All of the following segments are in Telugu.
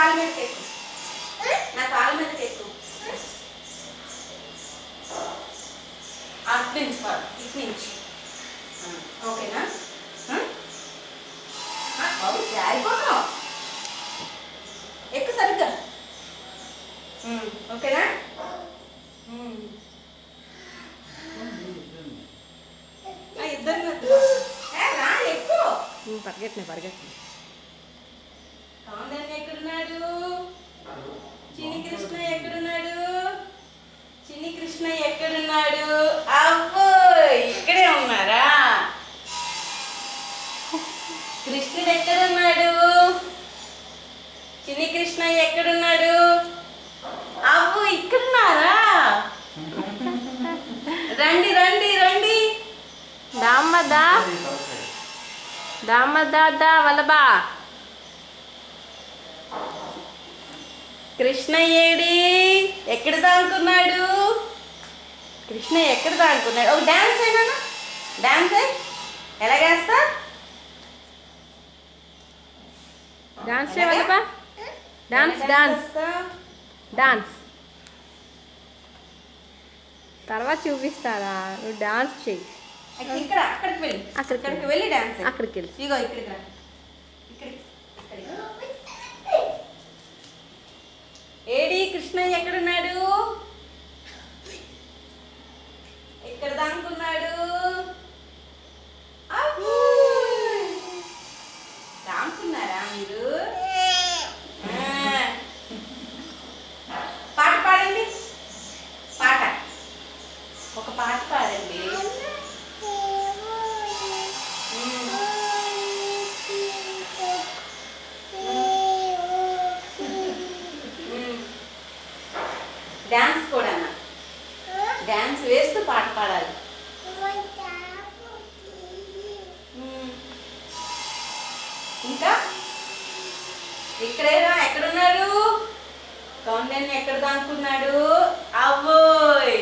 కాళ్ళ మీదకి ఎక్కు, నా కాళ్ళ మీదకి ఎక్కు. అటు నుంచి కాదు, ఇటు నుంచి. ఓకేనా? బాబు జారిపోతాం. ఎక్కు సరిగ్గా. ఓకేనా? ఇద్దరు రా, ఎక్కువ పరిగెట్టిన కాందని ఎక్కడున్నాడు? చిన్ని కృష్ణ ఎక్కడున్నాడు? చిన్ని కృష్ణ ఎక్కడున్నాడు? అవ్వో ఇక్కడే ఉన్నారా? కృష్ణుడు ఎక్కడున్నాడు? చిన్ని కృష్ణ ఎక్కడున్నాడు? అవ్వు ఇక్కడున్నారా? రండి రండి రండి. దామ్మదా దామ్మదా వల్లబా. కృష్ణ ఏడి? ఎక్కడ దానుకున్నాడు? కృష్ణ ఎక్కడ దానుకున్నాడు? ఒక డాన్స్ అయినా డాన్స్ అయ్యి ఎలాగేస్తా? డాన్స్ వల్లబా. డాన్స్ డాన్స్ డాన్స్ తర్వాత చూపిస్తారా? నువ్వు డాన్స్ చెయ్యి. ఇక్కడ అక్కడికి వెళ్ళి, అక్కడికి వెళ్ళి డాన్స్ అక్కడికి వెళ్ళి. ఇగో ఇక్కడికి రా. ఏడి కృష్ణ ఎక్కడున్నాడు? ఎక్కడ దానుకున్నాడు? దానుకున్నారా మీరు? పాట పాడండి, పాట, ఒక పాట పాడండి. డాన్స్ కూడా, డాన్స్ వేస్తూ పాట పాడాలి. ఇంకా ఇక్కడేనా? ఎక్కడున్నాడు? కౌండెన్ ఎక్కడ దానుకున్నాడు? అవ్వోయ్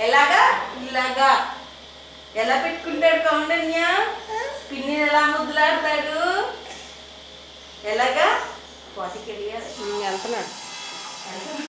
ఎలాగా? ఇలాగా ఎలా పెట్టుకుంటాడు కౌండన్య? పిన్ని ఎలా ముద్దులాడతాడు? ఎలాగా? పోటీకి వెళ్ళాలి, వెళ్తున్నాడు.